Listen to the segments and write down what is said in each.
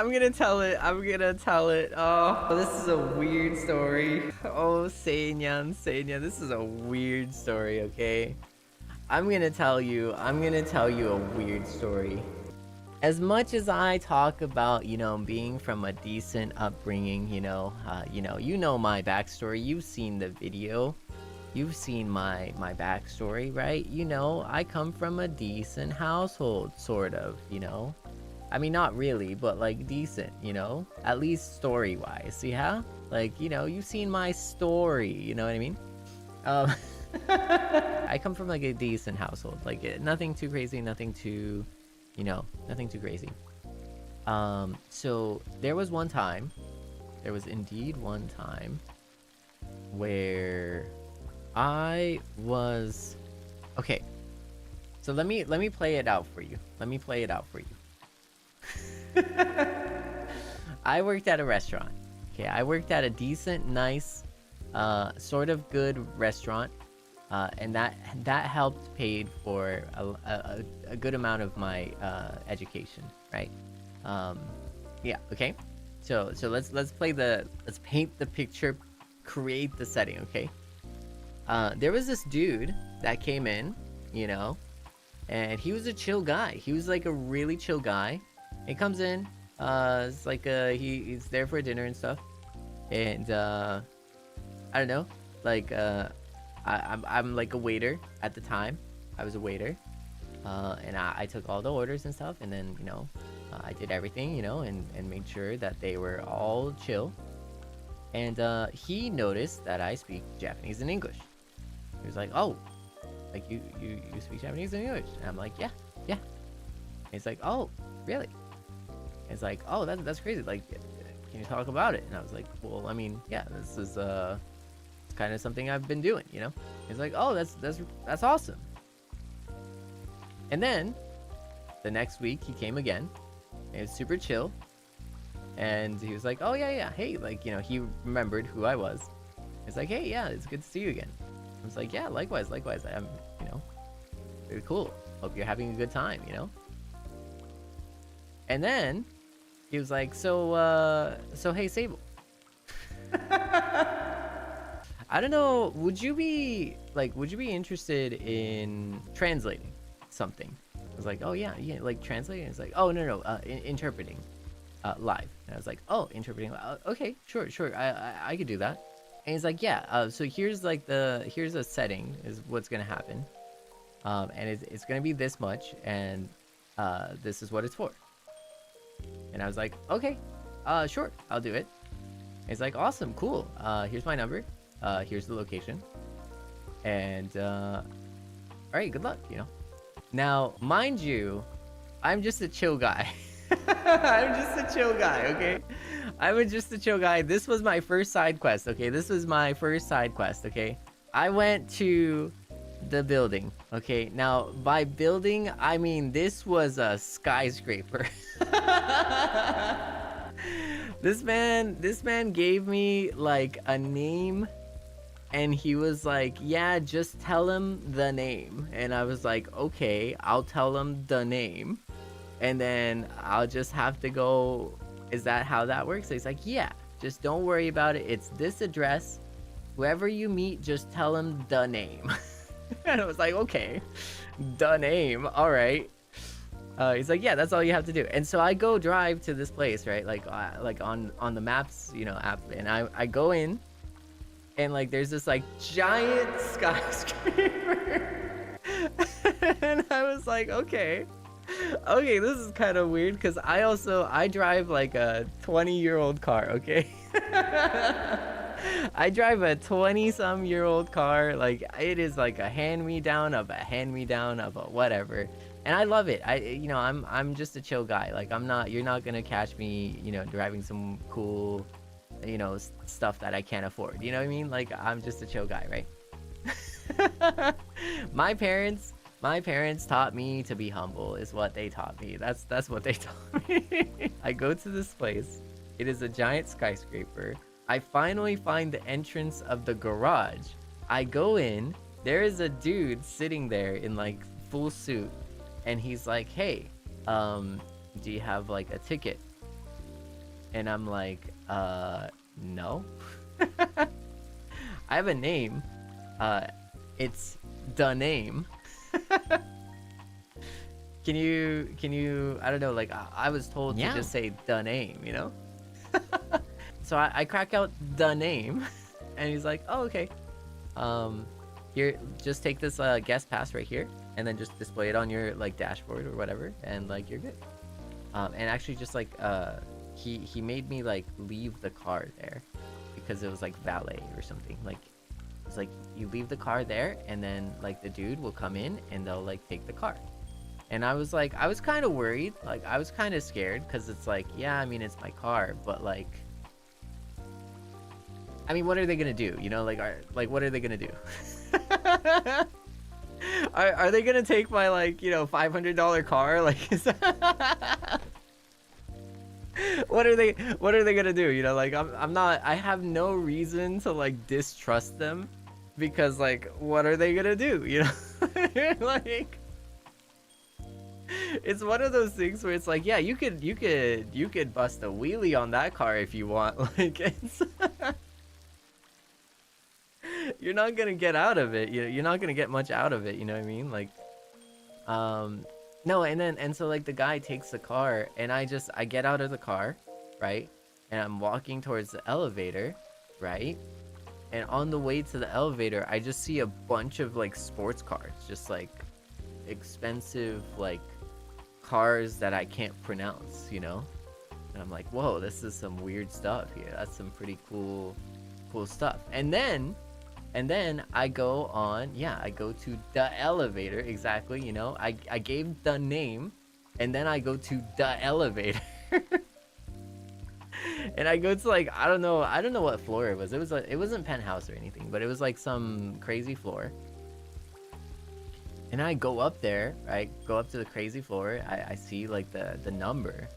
gonna tell it. I'm gonna tell it. Oh, this is a weird story. Oh, Seinya, this is a weird story, okay? I'm gonna tell you a weird story. As much as I talk about, being from a decent upbringing, you know my backstory. You've seen the video. You've seen my backstory, right? I come from a decent household, sort of, I mean, not really, but like decent, at least story-wise, yeah? Like, you've seen my story, you know what I mean? I come from like a decent household, like nothing too crazy, nothing too crazy. So there was indeed one time where I was okay. So let me play it out for you. I worked at a restaurant. Okay, I worked at a decent, nice, sort of good restaurant, and that helped paid for a good amount of my education, right? Yeah. Okay. So let's paint the picture, create the setting. Okay. There was this dude that came in, and he was a chill guy. He was like a really chill guy. He comes in, it's like he's there for dinner and stuff, and I don't know, like I'm like a waiter at the time. I was a waiter, and I took all the orders and stuff, and then I did everything, and made sure that they were all chill. And he noticed that I speak Japanese and English. He was like, "Oh, like you speak Japanese and English?" And I'm like, "Yeah." And he's like, "Oh, really?" And it's like, "Oh, that's crazy. Like, can you talk about it?" And I was like, "Well, I mean, yeah, this is it's kind of something I've been doing, He's like, "Oh, that's awesome." And then the next week he came again. And it was super chill. And he was like, "Oh yeah, hey," like, he remembered who I was. It's like, "Hey, yeah, it's good to see you again." I was like, "Yeah, likewise. I'm, very cool. Hope you're having a good time, And then he was like, so hey, Seible. I don't know, would you be interested in translating something? I was like, "Oh yeah, like translating." It's like, "Oh no, interpreting live." And I was like, "Oh, interpreting live. Okay, sure, I could do that." And he's like, "Yeah, so here's a setting is what's gonna happen, and it's gonna be this much, and this is what it's for." And I was like, "Okay, sure, I'll do it." And he's like, "Awesome, cool. Here's my number. Here's the location, and all right, good luck." Now, mind you, I'm just a chill guy. I'm just a chill guy, okay? I'm just a chill guy. This was my first side quest, okay? I went to the building, okay? Now, by building, I mean this was a skyscraper. This man gave me, like, a name, and he was like, "Yeah, just tell him the name." And I was like, "Okay, I'll tell him the name. And then I'll just have to go, is that how that works?" So he's like, "Yeah, just don't worry about it. It's this address. Whoever you meet, just tell him the name." And I was like, "Okay, the name. All right." He's like, "Yeah, that's all you have to do." And so I go drive to this place, right? Like on the maps, app. And I go in, and like there's this like giant skyscraper. And I was like, okay, this is kind of weird, because I drive like a 20-year-old car, okay? I drive a 20-some-year-old car. Like, it is like a hand-me-down of a whatever. And I love it. I'm just a chill guy. Like, you're not gonna catch me, driving some cool, stuff that I can't afford. You know what I mean? Like, I'm just a chill guy, right? My parents taught me to be humble, is what they taught me. That's what they taught me. I go to this place. It is a giant skyscraper. I finally find the entrance of the garage. I go in. There is a dude sitting there in like full suit, and he's like, "Hey, do you have like a ticket?" And I'm like, no. I have a name. It's the name. Can you, I don't know, like, I was told to just say the name, you know? So I crack out the name, and he's like, oh, okay. Here, just take this guest pass right here, and then just display it on your, like, dashboard or whatever, and, like, you're good. And actually just, like, he made me, like, leave the car there, because it was, like, valet or something. Like, it's like, you leave the car there, and then, like, the dude will come in, and they'll, like, take the car. And I was, like, I was kind of worried. Like, I was kind of scared, because it's like, yeah, I mean, it's my car, but, like, I mean, what are they gonna do? You know, like, what are they gonna do? Are they gonna take my, like, you know, $500 car? Like, is that... what are they gonna do? You know, like, I'm not, I have no reason to, like, distrust them, because, like, what are they gonna do? You know, like, it's one of those things where it's like, yeah, you could bust a wheelie on that car if you want. Like, it's you're not gonna get out of it. You're not gonna get much out of it. You know what I mean? Like, no, and so, like, the guy takes the car, and I get out of the car, right? And I'm walking towards the elevator, right? And on the way to the elevator, I just see a bunch of, like, sports cars, just, like, expensive, like, cars that I can't pronounce, you know? And I'm like, whoa, this is some weird stuff here. That's some pretty cool stuff. And then I go on, yeah, I go to the elevator, exactly, you know? I gave the name, and then I go to the elevator. And I go to, like, I don't know what floor it was. It wasn't penthouse or anything, but it was, like, some crazy floor. And I go up there, right? Go up to the crazy floor. I see, like, the number,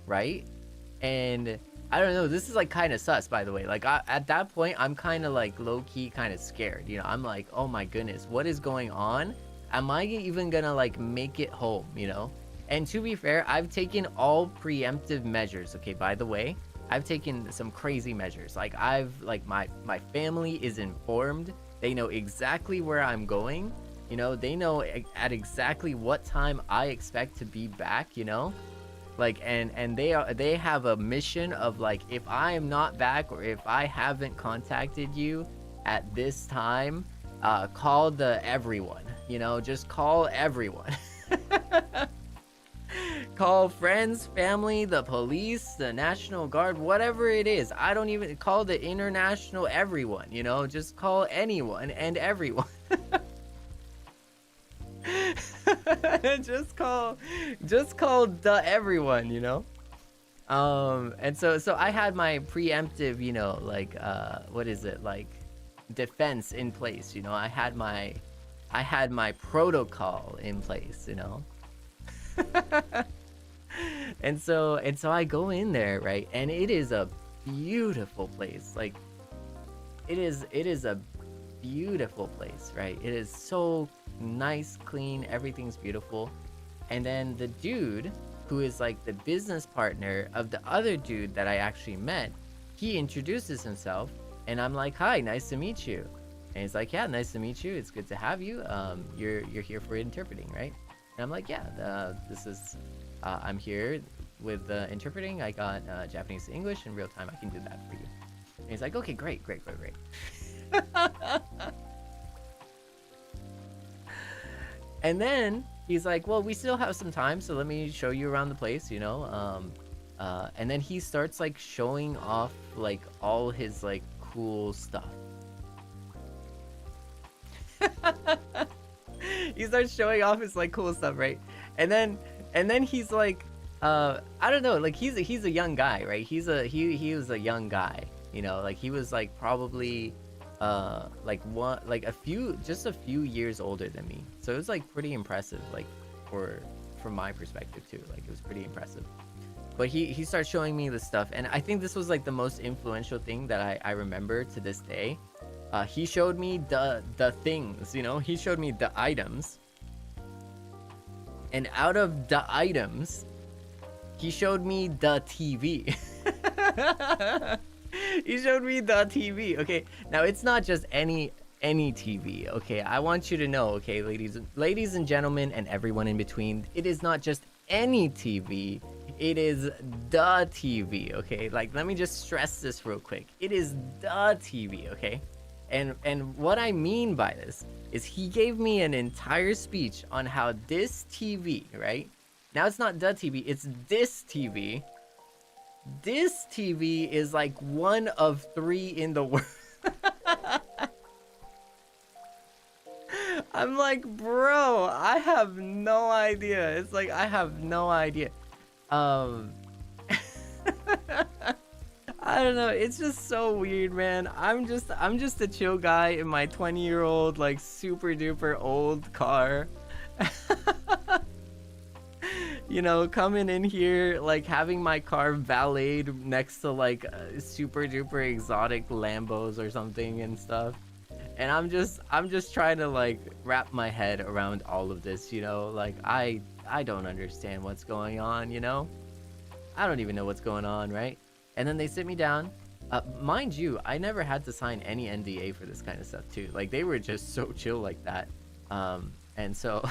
right? And I don't know. This is, like, kind of sus, by the way. Like, at that point, I'm kind of, like, low-key kind of scared. You know, I'm like, oh my goodness, what is going on? Am I even gonna, like, make it home? You know? And to be fair, I've taken all preemptive measures. Okay, by the way, I've taken some crazy measures. Like, my family is informed. They know exactly where I'm going. You know, they know at exactly what time I expect to be back, you know? Like, and they have a mission of, like, if I am not back, or if I haven't contacted you at this time, call everyone, you know? Just call everyone. Call friends, family, the police, the National Guard, whatever it is. I don't even call the international everyone, you know? Just call anyone and everyone. just call the everyone, you know? And so I had my preemptive, you know, like, what is it, like, defense in place, you know? I had my protocol in place, you know? And so I go in there, right? And it is a beautiful place. Like, it is a beautiful place, right? It is so nice, clean, everything's beautiful. And then the dude who is, like, the business partner of the other dude that I actually met, he introduces himself, and I'm like, hi, nice to meet you. And he's like, yeah, nice to meet you, it's good to have you. You're here for interpreting, right? And I'm like, yeah, this is I'm here with interpreting. I got Japanese to English in real time. I can do that for you. And he's like, okay, great. And then he's like, well, we still have some time, so let me show you around the place, you know? And then he starts, like, showing off, like, all his, like, cool stuff. He starts showing off his, like, cool stuff, right? And then he's like, I don't know, like, he's a young guy, right? He was a young guy, you know? Like, he was, like, probably just a few years older than me. So it was, like, pretty impressive, like, from my perspective too. Like, it was pretty impressive. But he starts showing me the stuff, and I think this was, like, the most influential thing that I remember to this day. He showed me the things, you know? He showed me the items. And out of the items, he showed me the TV. He showed me the TV. Okay, now it's not just any TV. Okay, I want you to know, okay, ladies and gentlemen, and everyone in between, it is not just any TV. It is the TV. Okay, like let me just stress this real quick. It is the TV. Okay, and what I mean by this is he gave me an entire speech on how this TV, right? Now it's not the TV, it's this TV. This TV is like one of 3 in the world. I'm like, bro, I have no idea. It's like, I have no idea. I don't know. It's just so weird, man. I'm just a chill guy in my 20-year-old, like, super duper old car. You know, coming in here, like having my car valeted next to like super duper exotic Lambos or something and stuff. And I'm just trying to like wrap my head around all of this, you know? Like I don't understand what's going on, you know? I don't even know what's going on, right? And then they sit me down. Mind you, I never had to sign any NDA for this kind of stuff too. Like they were just so chill like that. And so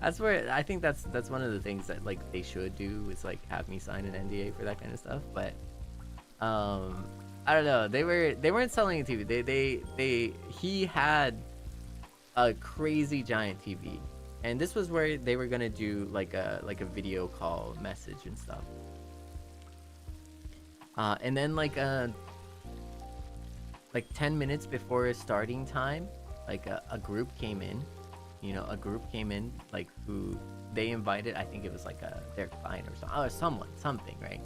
that's where I think that's one of the things that like they should do is like have me sign an NDA for that kind of stuff. But I don't know. They weren't selling a TV. He had a crazy giant TV, and this was where they were gonna do like a video call message and stuff. And then like 10 minutes before starting time, like a group came in. You know, a group came in, like, who they invited. I think it was like their client or something, right?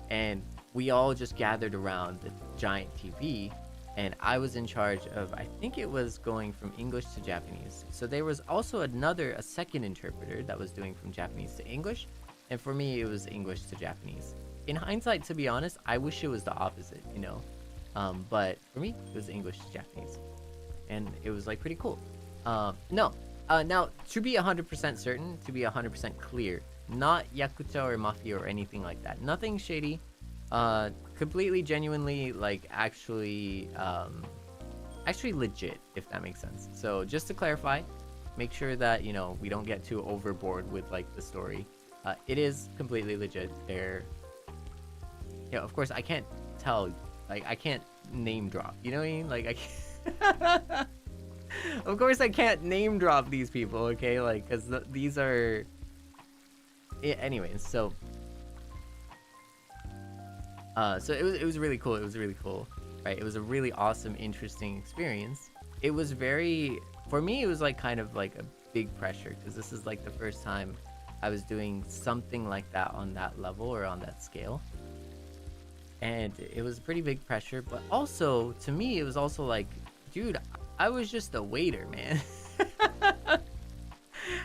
And we all just gathered around the giant TV, and I was in charge of, I think it was going from English to Japanese. So there was also a second interpreter that was doing from Japanese to English, and for me, it was English to Japanese. In hindsight, to be honest, I wish it was the opposite, you know? But for me, it was English to Japanese, and it was like pretty cool. Now, to be 100% certain, to be 100% clear, not Yakuza or Mafia or anything like that. Nothing shady. Completely, genuinely, like, actually legit, if that makes sense. So, just to clarify, make sure that, you know, we don't get too overboard with, like, the story. It is completely legit. Yeah, of course, I can't tell, like, I can't name drop. You know what I mean? Like, I can't... Of course I can't name drop these people, okay? Like, because these are... anyways, so it was really cool. It was really cool, right? It was a really awesome, interesting experience. It was very... For me, it was, like, kind of, like, a big pressure, because this is, like, the first time I was doing something like that on that level or on that scale. And it was pretty big pressure, but also, to me, it was also, like, dude... I was just a waiter, man.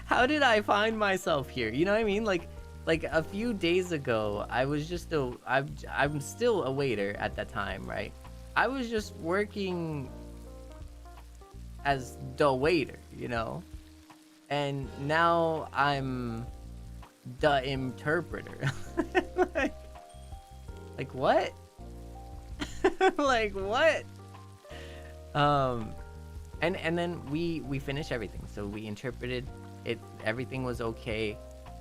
How did I find myself here? You know what I mean? Like a few days ago, I was just I'm still a waiter at that time, right? I was just working as the waiter, you know? And now I'm the interpreter. like what? Like what? And then we finished everything. So we interpreted it. Everything was okay.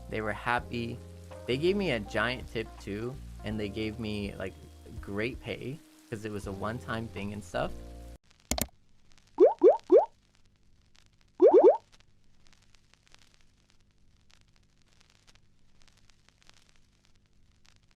They were happy. They gave me a giant tip too, and they gave me like great pay because it was a one-time thing and stuff.